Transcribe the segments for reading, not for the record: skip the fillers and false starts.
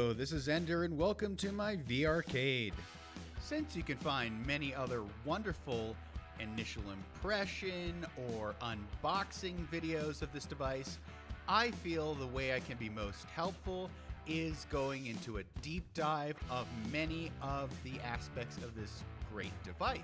Hello, this is Ender and welcome to my VRcade. Since you can find many other wonderful initial impression or unboxing videos of this device, I feel the way I can be most helpful is going into a deep dive of many of the aspects of this great device.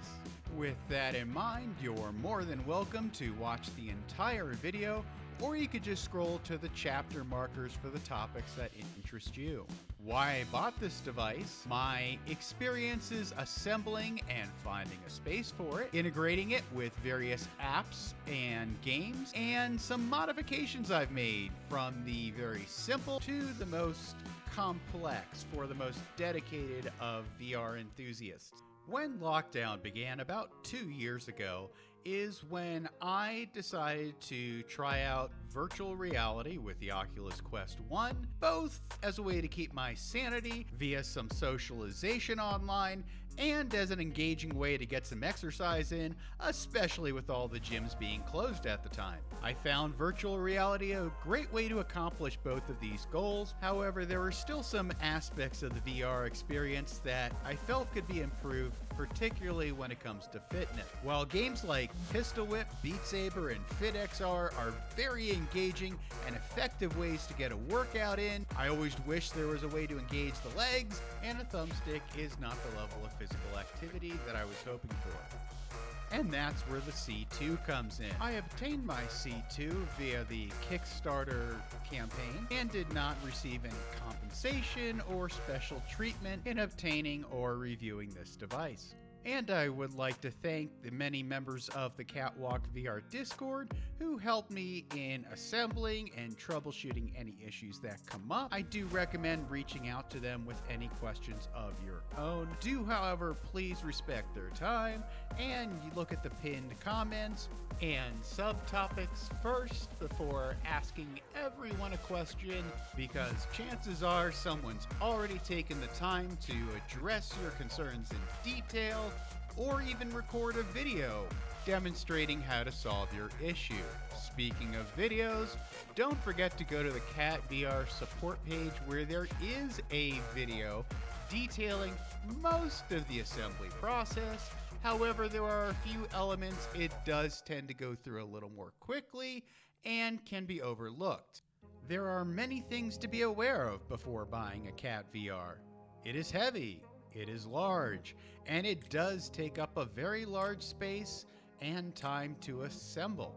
With that in mind, you're more than welcome to watch the entire video, or you could just scroll to the chapter markers for the topics that interest you. Why I bought this device, my experiences assembling and finding a space for it, integrating it with various apps and games, and some modifications I've made from the very simple to the most complex for the most dedicated of VR enthusiasts. When lockdown began about 2 years ago is when I decided to try out virtual reality with the Oculus Quest 1, both as a way to keep my sanity via some socialization online and as an engaging way to get some exercise in, especially with all the gyms being closed at the time. I found virtual reality a great way to accomplish both of these goals. However, there were still some aspects of the VR experience that I felt could be improved, particularly when it comes to fitness. While games like Pistol Whip, Beat Saber, and FitXR are very engaging and effective ways to get a workout in, I always wish there was a way to engage the legs, and a thumbstick is not the level of physical activity that I was hoping for. And that's where the C2 comes in. I obtained my C2 via the Kickstarter campaign and did not receive any compensation or special treatment in obtaining or reviewing this device. And I would like to thank the many members of the Catwalk VR Discord who helped me in assembling and troubleshooting any issues that come up. I do recommend reaching out to them with any questions of your own. Do, however, please respect their time and you look at the pinned comments and subtopics first before asking everyone a question, because chances are someone's already taken the time to address your concerns in detail or even record a video demonstrating how to solve your issue. Speaking of videos, don't forget to go to the Cat VR support page where there is a video detailing most of the assembly process. However, there are a few elements it does tend to go through a little more quickly and can be overlooked. There are many things to be aware of before buying a Cat VR. It is heavy, it is large, and it does take up a very large space and time to assemble.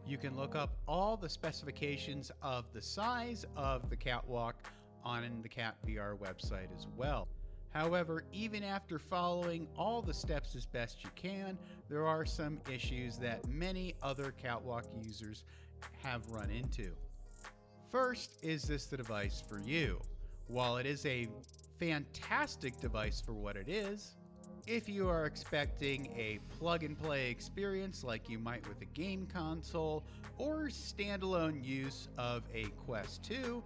You can look up all the specifications of the size of the Catwalk on the Cat VR website as well. However, even after following all the steps as best you can, there are some issues that many other Catwalk users have run into. First, is this the device for you? While it is a fantastic device for what it is, if you are expecting a plug-and-play experience like you might with a game console or standalone use of a Quest 2,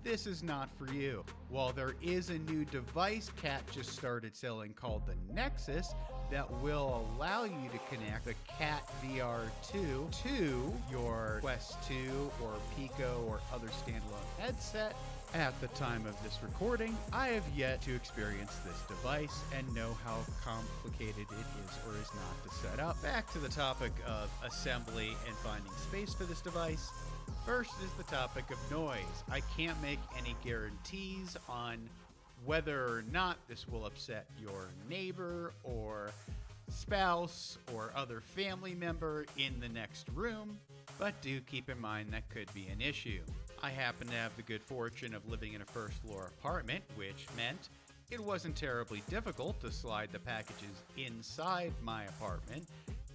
this is not for you. While there is a new device Cat just started selling called the Nexus that will allow you to connect the Cat VR 2 to your Quest 2 or Pico or other standalone headset, at the time of this recording, I have yet to experience this device and know how complicated it is or is not to set up. Back to the topic of assembly and finding space for this device. First is the topic of noise. I can't make any guarantees on whether or not this will upset your neighbor or spouse or other family member in the next room, but do keep in mind that could be an issue. I happen to have the good fortune of living in a first floor apartment, which meant it wasn't terribly difficult to slide the packages inside my apartment,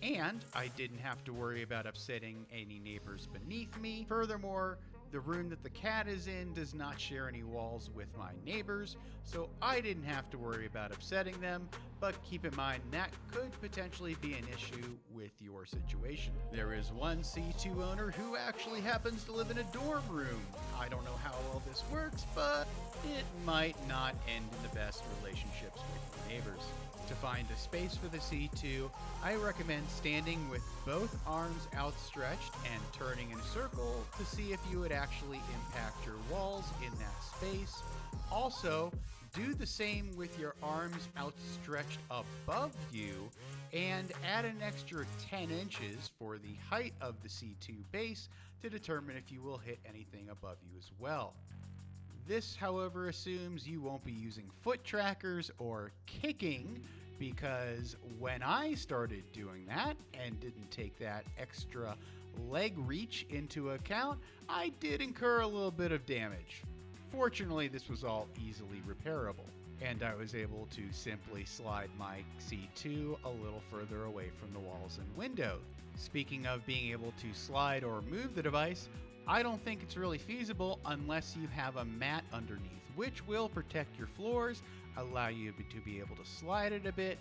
and I didn't have to worry about upsetting any neighbors beneath me. Furthermore, the room that the cat is in does not share any walls with my neighbors, so I didn't have to worry about upsetting them, but keep in mind that could potentially be an issue with your situation. There is one C2 owner who actually happens to live in a dorm room. I don't know how well this works, but it might not end in the best relationships with your neighbors. To find a space for the C2, I recommend standing with both arms outstretched and turning in a circle to see if you would actually impact your walls in that space. Also, do the same with your arms outstretched above you and add an extra 10 inches for the height of the C2 base to determine if you will hit anything above you as well. This, however, assumes you won't be using foot trackers or kicking, because when I started doing that and didn't take that extra leg reach into account, I did incur a little bit of damage. Fortunately, this was all easily repairable, and I was able to simply slide my C2 a little further away from the walls and window. Speaking of being able to slide or move the device, I don't think it's really feasible unless you have a mat underneath, which will protect your floors, allow you to be able to slide it a bit,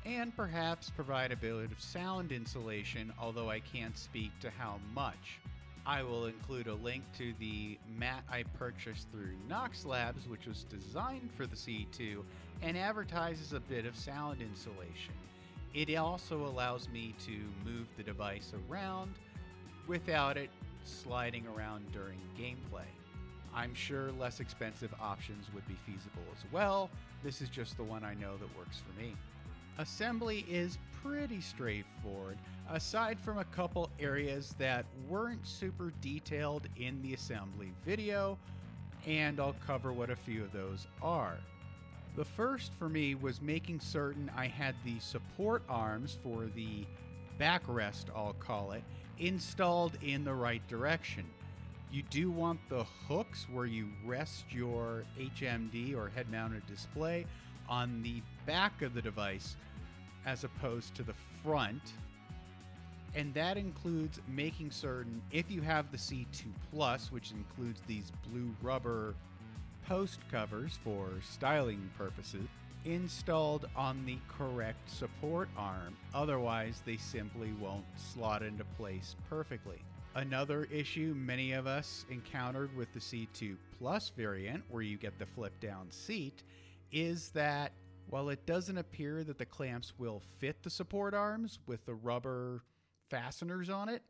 and perhaps provide a bit of sound insulation, although I can't speak to how much. I will include a link to the mat I purchased through Knox Labs, which was designed for the C2 and advertises a bit of sound insulation. It also allows me to move the device around without it sliding around during gameplay. I'm sure less expensive options would be feasible as well. This is just the one I know that works for me. Assembly is pretty straightforward, aside from a couple areas that weren't super detailed in the assembly video, and I'll cover what a few of those are. The first for me was making certain I had the support arms for the backrest, I'll call it, installed in the right direction. You do want the hooks where you rest your HMD or head-mounted display on the back of the device as opposed to the front. And that includes making certain, if you have the C2 Plus, which includes these blue rubber post covers for styling purposes, installed on the correct support arm. Otherwise, they simply won't slot into place perfectly. Another issue many of us encountered with the C2 Plus variant, where you get the flip down seat, is that while it doesn't appear that the clamps will fit the support arms with the rubber fasteners on it,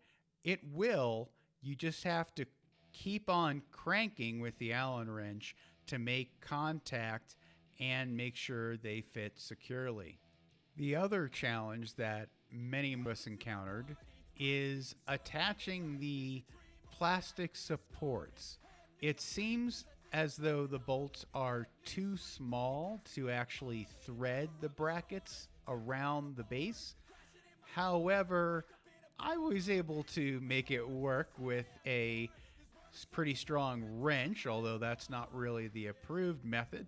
it will. You just have to keep on cranking with the Allen wrench to make contact and make sure they fit securely. The other challenge that many of us encountered is attaching the plastic supports. It seems as though the bolts are too small to actually thread the brackets around the base. However, I was able to make it work with a pretty strong wrench, although that's not really the approved method.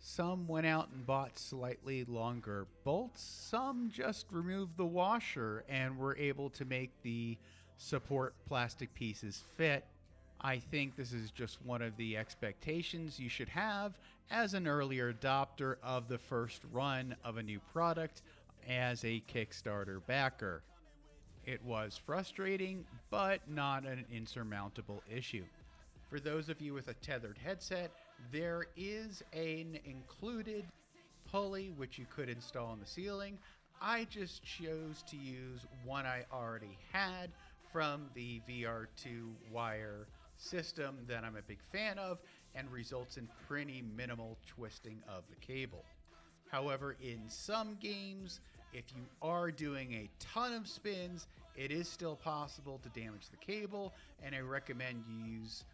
Some went out and bought slightly longer bolts. Some just removed the washer and were able to make the support plastic pieces fit. I think this is just one of the expectations you should have as an earlier adopter of the first run of a new product as a Kickstarter backer. It was frustrating, but not an insurmountable issue. For those of you with a tethered headset, there is an included pulley which you could install on the ceiling. I just chose to use one I already had from the VR2 wire system that I'm a big fan of, and results in pretty minimal twisting of the cable. However, in some games, if you are doing a ton of spins, it is still possible to damage the cable, and I recommend you use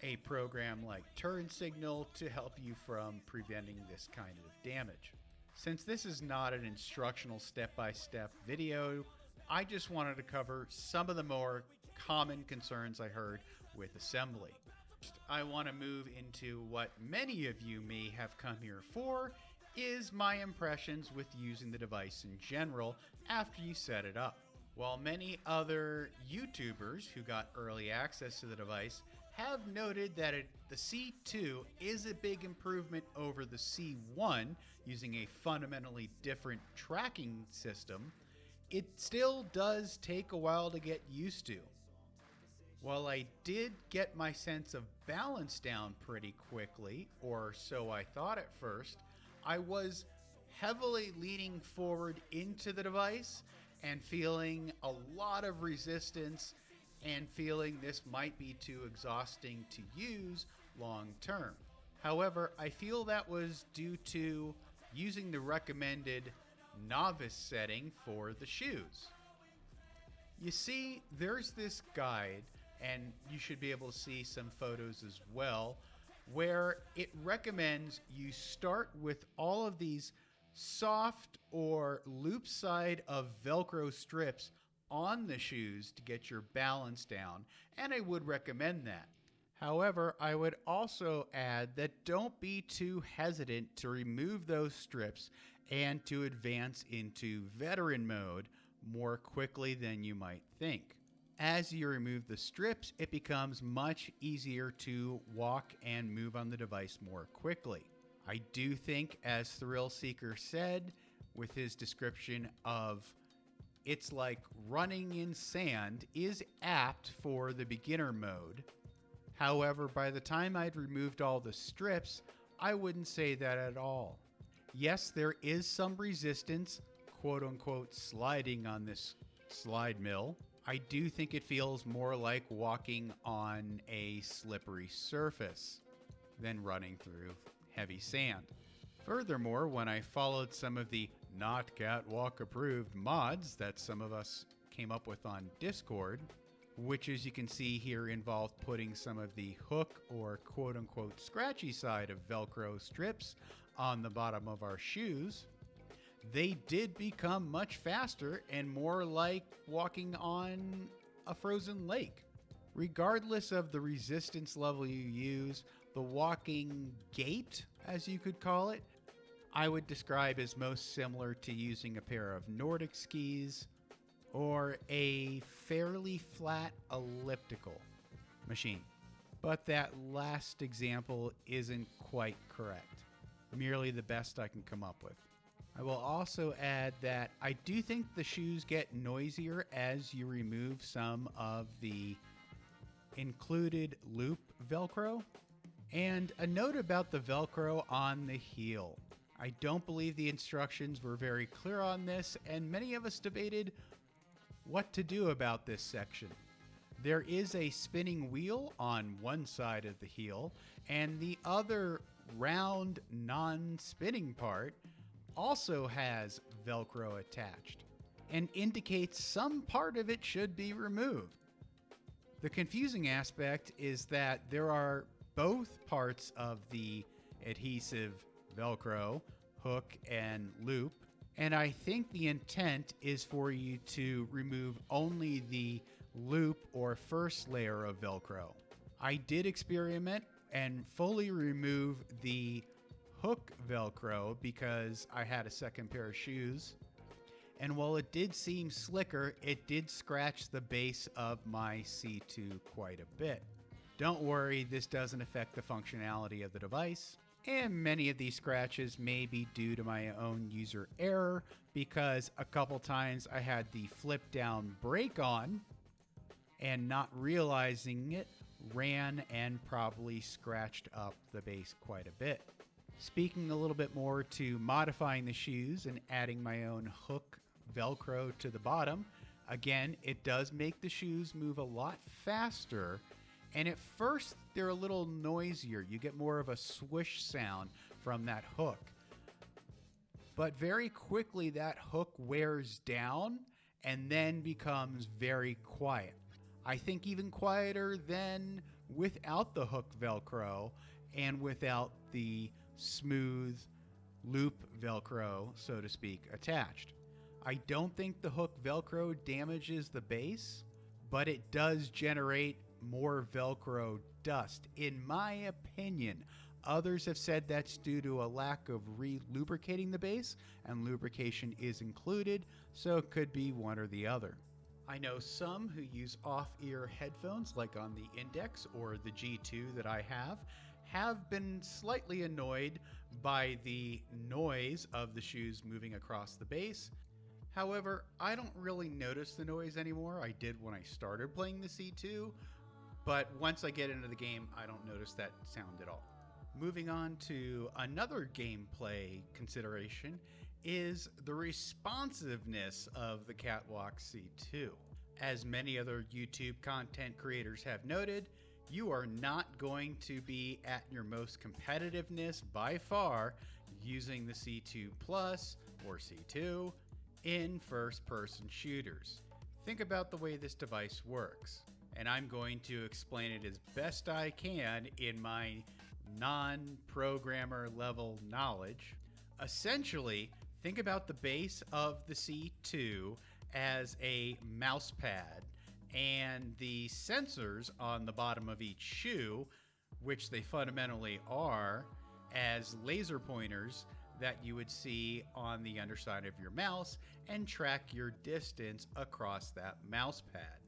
a program like Turn Signal to help you from preventing this kind of damage. Since this is not an instructional step-by-step video, I just wanted to cover some of the more common concerns I heard with assembly. I want to move into what many of you may have come here for, is my impressions with using the device in general after you set it up. While many other YouTubers who got early access to the device have noted that the C2 is a big improvement over the C1 using a fundamentally different tracking system, it still does take a while to get used to. While I did get my sense of balance down pretty quickly, or so I thought at first, I was heavily leaning forward into the device and feeling a lot of resistance and feeling this might be too exhausting to use long term. However, I feel that was due to using the recommended novice setting for the shoes. You see, there's this guide, and you should be able to see some photos as well, where it recommends you start with all of these soft or loop side of Velcro strips on the shoes to get your balance down, and I would recommend that. However, I would also add that don't be too hesitant to remove those strips and to advance into veteran mode more quickly than you might think. As you remove the strips, it becomes much easier to walk and move on the device more quickly. I do think, as Thrill Seeker said with his description of it's like running in sand, is apt for the beginner mode. However, by the time I'd removed all the strips, I wouldn't say that at all. Yes, there is some resistance, quote unquote, sliding on this slide mill. I do think it feels more like walking on a slippery surface than running through heavy sand. Furthermore, when I followed some of the not catwalk approved mods that some of us came up with on Discord, which as you can see here involved putting some of the hook or quote unquote scratchy side of Velcro strips on the bottom of our shoes, they did become much faster and more like walking on a frozen lake. Regardless of the resistance level you use, the walking gait, as you could call it, I would describe as most similar to using a pair of Nordic skis or a fairly flat elliptical machine. But that last example isn't quite correct, merely the best I can come up with. I will also add that I do think the shoes get noisier as you remove some of the included loop Velcro. And a note about the Velcro on the heel. I don't believe the instructions were very clear on this, and many of us debated what to do about this section. There is a spinning wheel on one side of the heel, and the other round non-spinning part also has Velcro attached and indicates some part of it should be removed. The confusing aspect is that there are both parts of the adhesive Velcro, hook and loop, and I think the intent is for you to remove only the loop or first layer of Velcro. I did experiment and fully remove the hook Velcro because I had a second pair of shoes, and while it did seem slicker, it did scratch the base of my C2 quite a bit. Don't worry, this doesn't affect the functionality of the device, and many of these scratches may be due to my own user error because a couple times I had the flip down brake on and not realizing it ran and probably scratched up the base quite a bit. Speaking a little bit more to modifying the shoes and adding my own hook Velcro to the bottom, again, it does make the shoes move a lot faster, and at first they're a little noisier. You get more of a swish sound from that hook. But very quickly that hook wears down and then becomes very quiet. I think even quieter than without the hook Velcro and without the smooth loop Velcro, so to speak, attached. I don't think the hook Velcro damages the base, but it does generate more Velcro dust, in my opinion. Others have said that's due to a lack of re-lubricating the base, and lubrication is included, so it could be one or the other. I know some who use off-ear headphones like on the Index or the G2 that I have been slightly annoyed by the noise of the shoes moving across the base. However, I don't really notice the noise anymore. I did when I started playing the C2, but once I get into the game, I don't notice that sound at all. Moving on to another gameplay consideration, is the responsiveness of the Catwalk C2. As many other YouTube content creators have noted, you are not going to be at your most competitiveness by far using the C2 Plus or C2 in first-person shooters. Think about the way this device works, and I'm going to explain it as best I can in my non-programmer level knowledge. Essentially, think about the base of the C2 as a mouse pad, and the sensors on the bottom of each shoe, which they fundamentally are, as laser pointers that you would see on the underside of your mouse and track your distance across that mouse pad.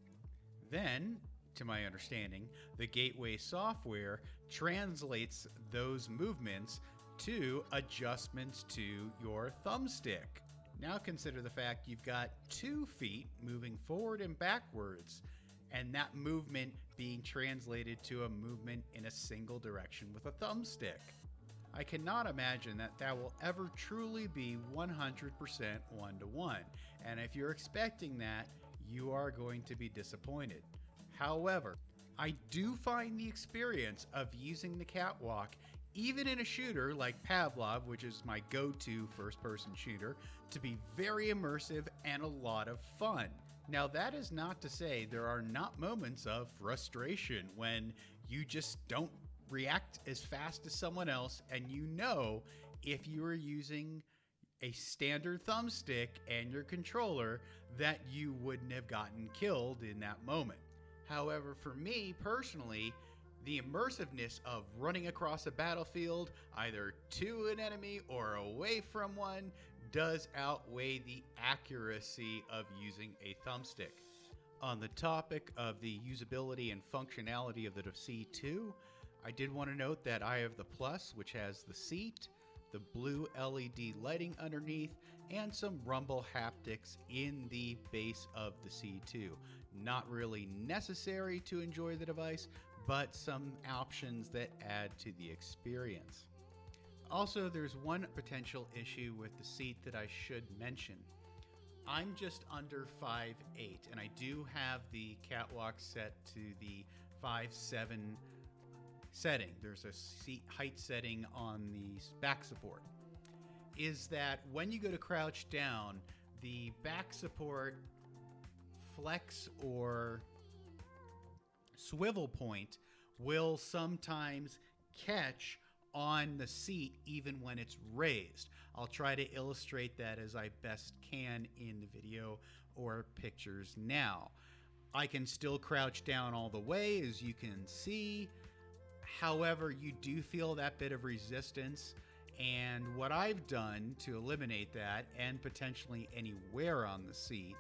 Then, to my understanding, the gateway software translates those movements to adjustments to your thumbstick. Now consider the fact you've got 2 feet moving forward and backwards, and that movement being translated to a movement in a single direction with a thumbstick. I cannot imagine that that will ever truly be 100% one-to-one, and if you're expecting that, you are going to be disappointed. However, I do find the experience of using the Catwalk, even in a shooter like Pavlov, which is my go-to first-person shooter, to be very immersive and a lot of fun. Now, that is not to say there are not moments of frustration when you just don't react as fast as someone else, and you know if you are using a standard thumbstick and your controller that you wouldn't have gotten killed in that moment. However, for me personally, the immersiveness of running across a battlefield, either to an enemy or away from one, does outweigh the accuracy of using a thumbstick. On the topic of the usability and functionality of the C2, I did want to note that I have the Plus, which has the seat, the blue LED lighting underneath, and some rumble haptics in the base of the C2. Not really necessary to enjoy the device, but some options that add to the experience. Also, there's one potential issue with the seat that I should mention. I'm just under 5'8", and I do have the Catwalk set to the 5'7" setting. There's a seat height setting on the back support. Is that when you go to crouch down, the back support flex or swivel point will sometimes catch on the seat even when it's raised. I'll try to illustrate that as I best can in the video or pictures now. I can still crouch down all the way, as you can see. However, you do feel that bit of resistance, and what I've done to eliminate that and potentially any wear on the seat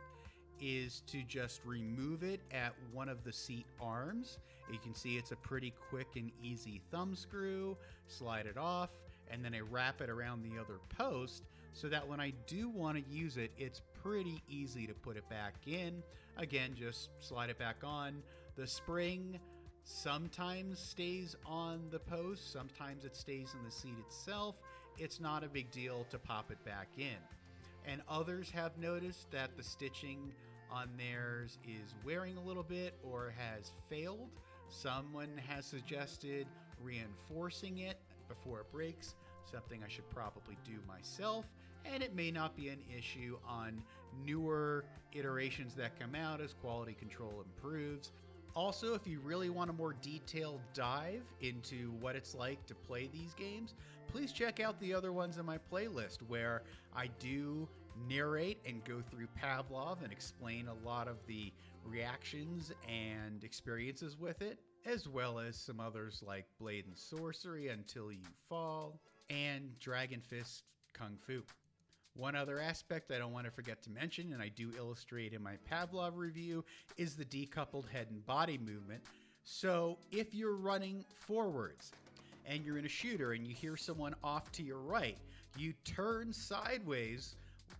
is to just remove it at one of the seat arms. You can see it's a pretty quick and easy thumb screw, slide it off, and then I wrap it around the other post so that when I do want to use it, it's pretty easy to put it back in. Again, just slide it back on. The spring sometimes stays on the post, sometimes it stays in the seat itself. It's not a big deal to pop it back in. And others have noticed that the stitching on theirs is wearing a little bit or has failed. Someone has suggested reinforcing it before it breaks, something I should probably do myself, and it may not be an issue on newer iterations that come out as quality control improves. Also, if you really want a more detailed dive into what it's like to play these games, please check out the other ones in my playlist where I do narrate and go through Pavlov and explain a lot of the reactions and experiences with it, as well as some others like Blade and Sorcery, Until You Fall, and Dragon Fist Kung Fu. One other aspect I don't want to forget to mention, and I do illustrate in my Pavlov review, is the decoupled head and body movement. So if you're running forwards and you're in a shooter and you hear someone off to your right, you turn sideways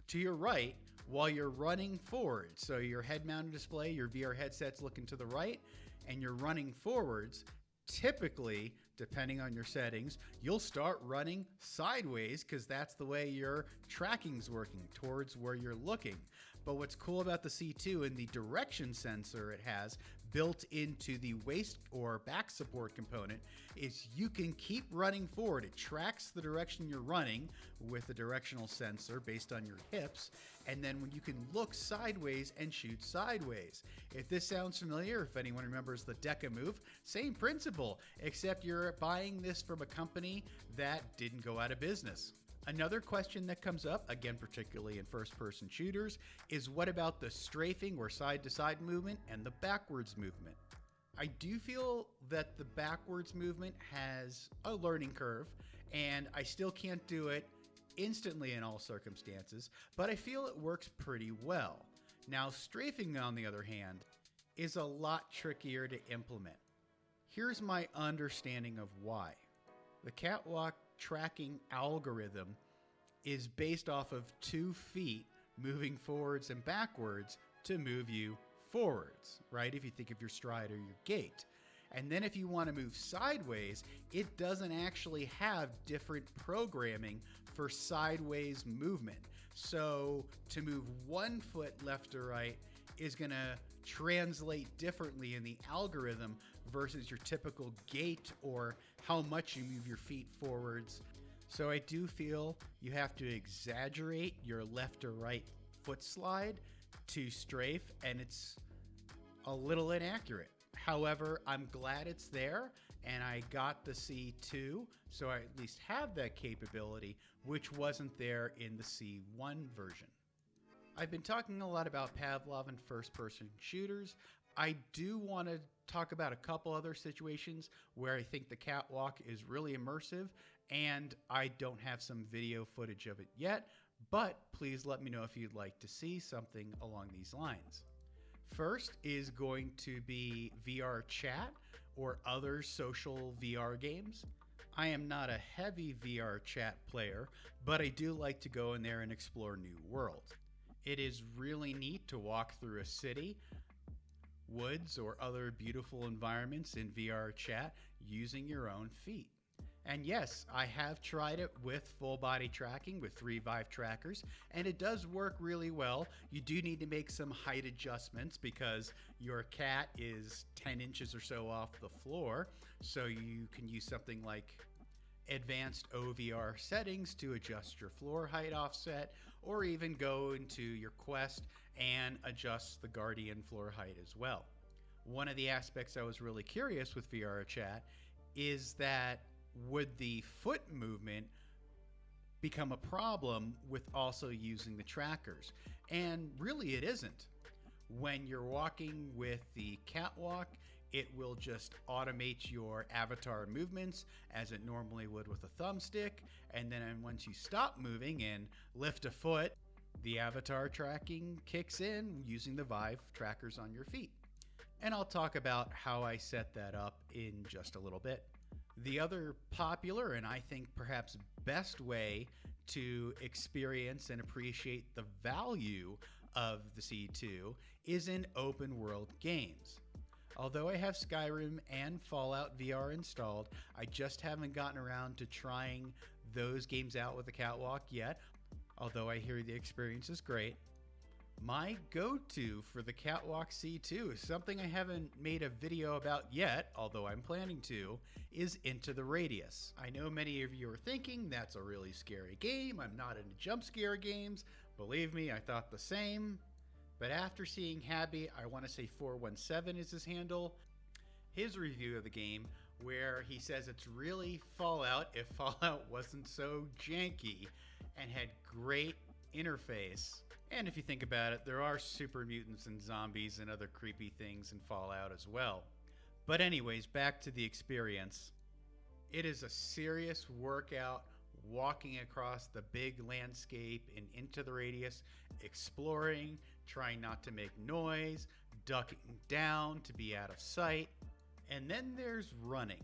to your right while you're running forward. So your head-mounted display, your VR headset's looking to the right, and you're running forwards. Typically, depending on your settings, you'll start running sideways because that's the way your tracking's working, towards where you're looking. But what's cool about the C2 and the direction sensor it has built into the waist or back support component is you can keep running forward. It tracks the direction you're running with a directional sensor based on your hips, and then when you can look sideways and shoot sideways. If this sounds familiar, if anyone remembers the Deca move, same principle, except you're buying this from a company that didn't go out of business. Another question that comes up, again particularly in first-person shooters, is what about the strafing or side-to-side movement and the backwards movement? I do feel that the backwards movement has a learning curve, and I still can't do it instantly in all circumstances, but I feel it works pretty well. Now, strafing, on the other hand, is a lot trickier to implement. Here's my understanding of why. The catwalk tracking algorithm is based off of 2 feet moving forwards and backwards to move you forwards, right? If you think of your stride or your gait. And then if you want to move sideways, it doesn't actually have different programming for sideways movement. So to move 1 foot left or right is going to translate differently in the algorithm versus your typical gait or how much you move your feet forwards. So I do feel you have to exaggerate your left or right foot slide to strafe, and it's a little inaccurate. However, I'm glad it's there, and I got the C2, so I at least have that capability, which wasn't there in the C1 version. I've been talking a lot about Pavlov and first-person shooters. I do want to talk about a couple other situations where I think the catwalk is really immersive, and I don't have some video footage of it yet, but please let me know if you'd like to see something along these lines. First is going to be VR chat or other social VR games. I am not a heavy VR chat player, but I do like to go in there and explore new worlds. It is really neat to walk through a city, woods, or other beautiful environments in VR chat using your own feet. And yes, I have tried it with full body tracking with 3 Vive trackers, and it does work really well. You do need to make some height adjustments because your cat is 10 inches or so off the floor, so you can use something like advanced OVR settings to adjust your floor height offset, or even go into your Quest and adjust the Guardian floor height as well. One of the aspects I was really curious with VR chat is that would the foot movement become a problem with also using the trackers? And really it isn't. When you're walking with the catwalk, it will just automate your avatar movements as it normally would with a thumbstick. And then once you stop moving and lift a foot, the avatar tracking kicks in using the Vive trackers on your feet. And I'll talk about how I set that up in just a little bit. The other popular and I think perhaps best way to experience and appreciate the value of the C2 is in open world games. Although I have Skyrim and Fallout VR installed, I just haven't gotten around to trying those games out with the catwalk yet, although I hear the experience is great. My go-to for the Catwalk C2 is something I haven't made a video about yet, although I'm planning to, is Into the Radius. I know many of you are thinking that's a really scary game. I'm not into jump scare games. Believe me, I thought the same. But after seeing Habby, I want to say 417 is his handle, his review of the game, where he says it's really Fallout if Fallout wasn't so janky and had great interface. And if you think about it, there are super mutants and zombies and other creepy things in Fallout as well. But anyways, back to the experience. It is a serious workout walking across the big landscape and Into the Radius, exploring, trying not to make noise, ducking down to be out of sight. And then there's running.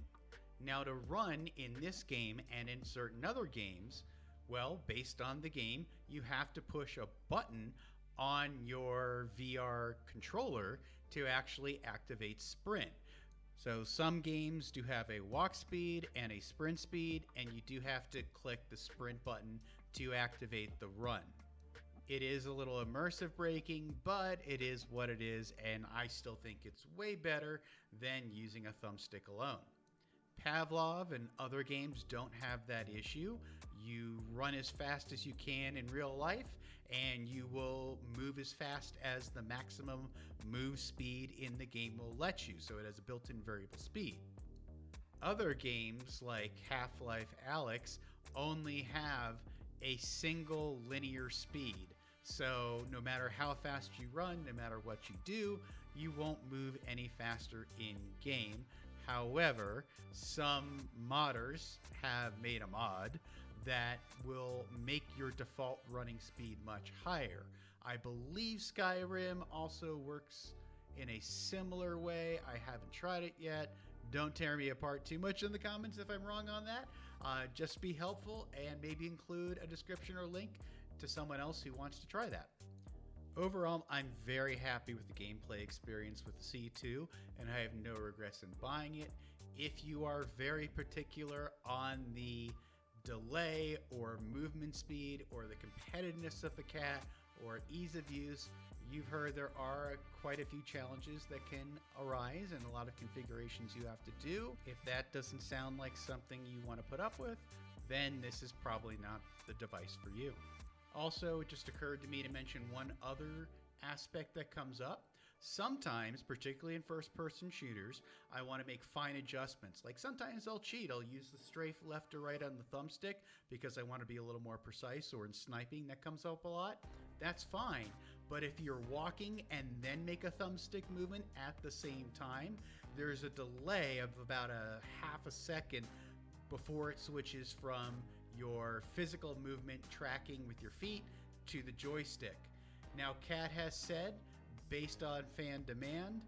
Now to run in this game and in certain other games, well, based on the game, you have to push a button on your VR controller to actually activate sprint. So some games do have a walk speed and a sprint speed, and you do have to click the sprint button to activate the run. It is a little immersive braking, but it is what it is, and I still think it's way better than using a thumbstick alone. Pavlov and other games don't have that issue. You run as fast as you can in real life, and you will move as fast as the maximum move speed in the game will let you, so it has a built-in variable speed. Other games like Half-Life Alyx only have a single linear speed. So no matter how fast you run, no matter what you do, you won't move any faster in game. However, some modders have made a mod that will make your default running speed much higher. I believe Skyrim also works in a similar way. I haven't tried it yet. Don't tear me apart too much in the comments if I'm wrong on that. Just be helpful and maybe include a description or link to someone else who wants to try that. Overall, I'm very happy with the gameplay experience with the C2, and I have no regrets in buying it. If you are very particular on the delay or movement speed or the competitiveness of the cat or ease of use, you've heard there are quite a few challenges that can arise and a lot of configurations you have to do. If that doesn't sound like something you want to put up with, then this is probably not the device for you. Also, it just occurred to me to mention one other aspect that comes up. Sometimes, particularly in first-person shooters, I want to make fine adjustments. Like sometimes I'll cheat. I'll use the strafe left or right on the thumbstick because I want to be a little more precise, or in sniping that comes up a lot. That's fine. But if you're walking and then make a thumbstick movement at the same time, there's a delay of about a half a second before it switches from your physical movement tracking with your feet to the joystick. Now, Cat has said, based on fan demand,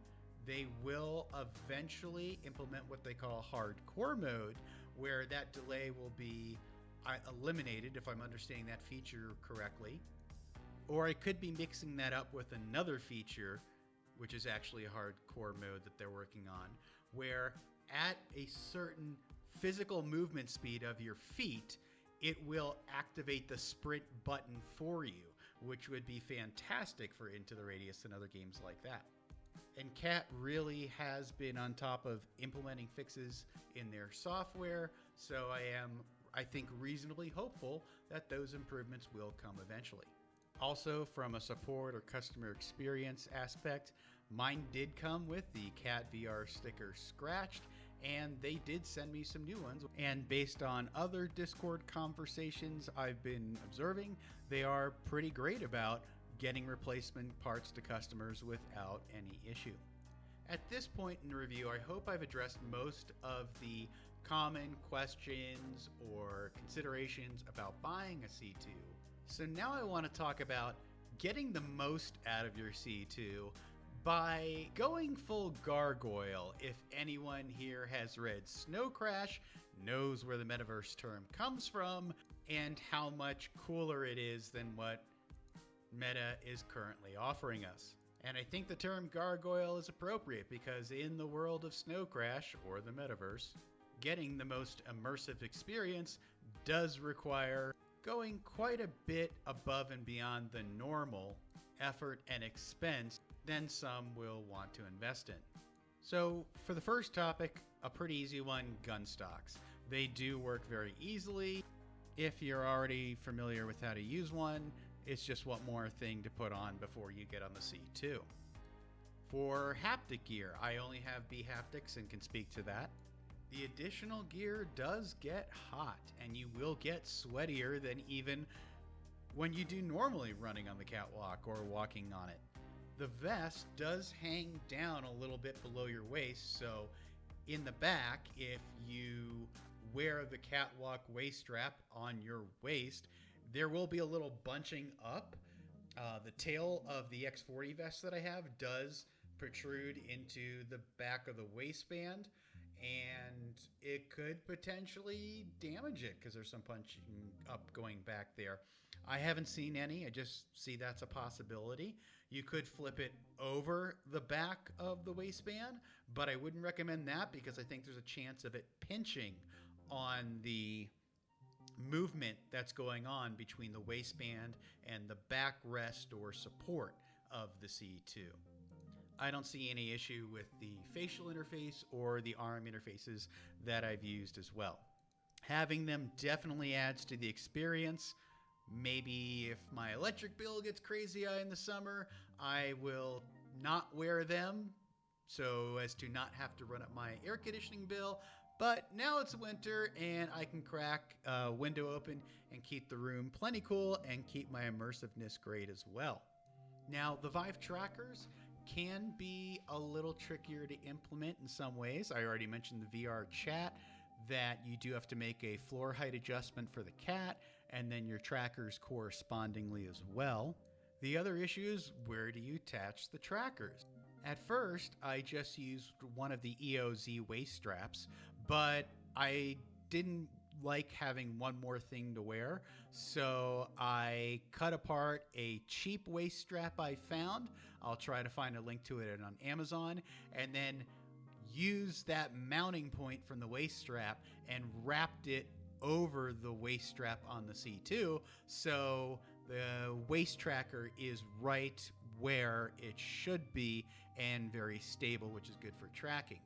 they will eventually implement what they call hardcore mode, where that delay will be eliminated, if I'm understanding that feature correctly. Or I could be mixing that up with another feature, which is actually a hardcore mode that they're working on, where at a certain physical movement speed of your feet, it will activate the sprint button for you, which would be fantastic for Into the Radius and other games like that. And Cat really has been on top of implementing fixes in their software, so I think, reasonably hopeful that those improvements will come eventually. Also, from a support or customer experience aspect, mine did come with the Cat VR sticker scratched, and they did send me some new ones. And based on other Discord conversations I've been observing, they are pretty great about getting replacement parts to customers without any issue. At this point in the review, I hope I've addressed most of the common questions or considerations about buying a C2. So now I want to talk about getting the most out of your C2 by going full gargoyle. If anyone here has read Snow Crash, knows where the metaverse term comes from, and how much cooler it is than what Meta is currently offering us. And I think the term gargoyle is appropriate because in the world of Snow Crash, or the metaverse, getting the most immersive experience does require going quite a bit above and beyond the normal effort and expense than some will want to invest in. So for the first topic, a pretty easy one, gun stocks. They do work very easily. If you're already familiar with how to use one, it's just one more thing to put on before you get on the C2. For haptic gear, I only have B Haptics and can speak to that. The additional gear does get hot, and you will get sweatier than even when you do normally running on the catwalk or walking on it. The vest does hang down a little bit below your waist, so in the back, if you wear the catwalk waist strap on your waist, there will be a little bunching up. The tail of the X40 vest that I have does protrude into the back of the waistband, and it could potentially damage it because there's some punching up going back there. I haven't seen any. I just see that's a possibility. You could flip it over the back of the waistband, but I wouldn't recommend that because I think there's a chance of it pinching on the movement that's going on between the waistband and the backrest or support of the C2. I don't see any issue with the facial interface or the arm interfaces that I've used as well. Having them definitely adds to the experience. Maybe if my electric bill gets crazy in the summer, I will not wear them so as to not have to run up my air conditioning bill. But now it's winter and I can crack a window open and keep the room plenty cool and keep my immersiveness great as well. Now, the Vive trackers can be a little trickier to implement in some ways. I already mentioned the VR chat that you do have to make a floor height adjustment for the cat and then your trackers correspondingly as well. The other issue is, where do you attach the trackers? At first, I just used one of the EOZ waist straps, but I didn't like having one more thing to wear, so I cut apart a cheap waist strap I found. I'll try to find a link to it on Amazon, and then use that mounting point from the waist strap and wrapped it over the waist strap on the C2, so the waist tracker is right where it should be and very stable, which is good for tracking.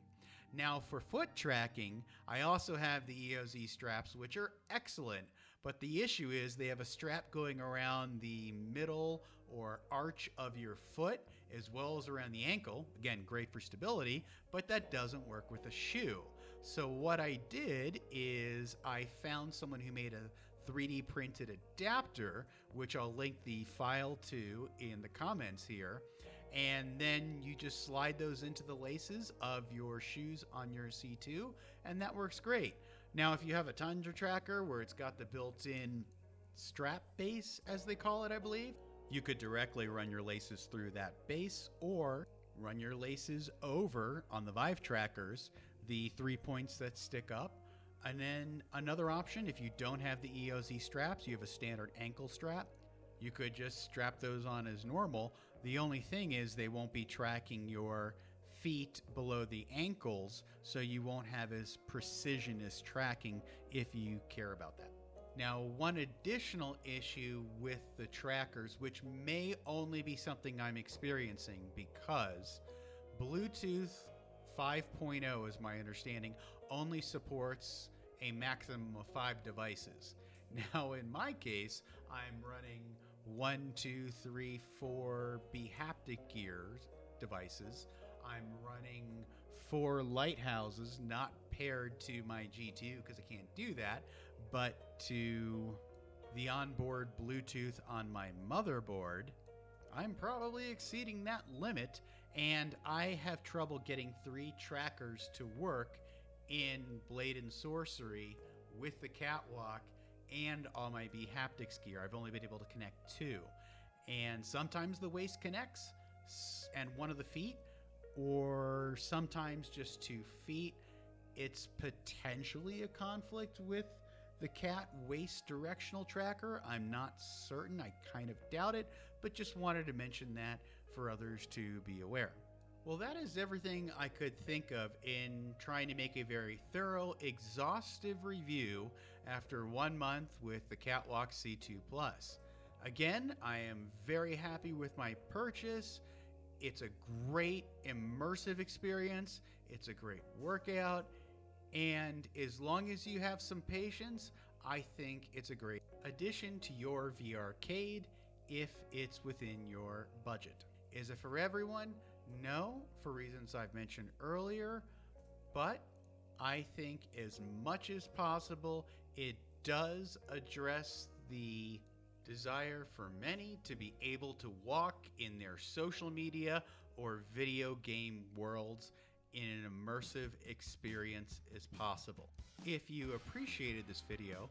Now for foot tracking, I also have the EOZ straps, which are excellent, but the issue is they have a strap going around the middle or arch of your foot as well as around the ankle. Again, great for stability, but that doesn't work with a shoe. So what I did is I found someone who made a 3D printed adapter, which I'll link the file to in the comments here. And then you just slide those into the laces of your shoes on your C2, and that works great. Now, if you have a Tundra tracker where it's got the built-in strap base, as they call it, I believe, you could directly run your laces through that base or run your laces over on the Vive trackers, the 3 points that stick up. And then another option, if you don't have the EOZ straps, you have a standard ankle strap, you could just strap those on as normal. The only thing is they won't be tracking your feet below the ankles, so you won't have as precision as tracking if you care about that. Now, one additional issue with the trackers, which may only be something I'm experiencing because Bluetooth 5.0, is my understanding, only supports a maximum of 5 devices. Now, in my case, I'm running 1, 2, 3, 4 Behaptic Gears devices. I'm running 4 lighthouses, not paired to my G2 because I can't do that, but to the onboard Bluetooth on my motherboard. I'm probably exceeding that limit, and I have trouble getting 3 trackers to work in Blade and Sorcery with the catwalk and on my Behaptics gear. I've only been able to connect 2. And sometimes the waist connects and one of the feet, or sometimes just 2 feet. It's potentially a conflict with the cat waist directional tracker. I'm not certain. I kind of doubt it, but just wanted to mention that for others to be aware. Well, that is everything I could think of in trying to make a very thorough, exhaustive review after 1 month with the Catwalk C2 Plus. Again, I am very happy with my purchase. It's a great immersive experience. It's a great workout. And as long as you have some patience, I think it's a great addition to your VRcade if it's within your budget. Is it for everyone? No, for reasons I've mentioned earlier, but I think as much as possible, it does address the desire for many to be able to walk in their social media or video game worlds in an immersive experience as possible. If you appreciated this video,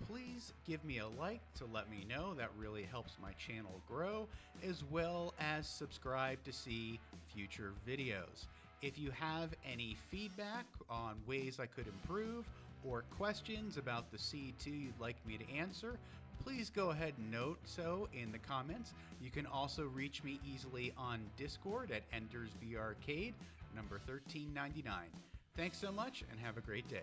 please give me a like to let me know. That really helps my channel grow, as well as subscribe to see future videos. If you have any feedback on ways I could improve or questions about the C2 you'd like me to answer, please go ahead and note so in the comments. You can also reach me easily on Discord at Ender's VRcade, number 1399. Thanks so much and have a great day.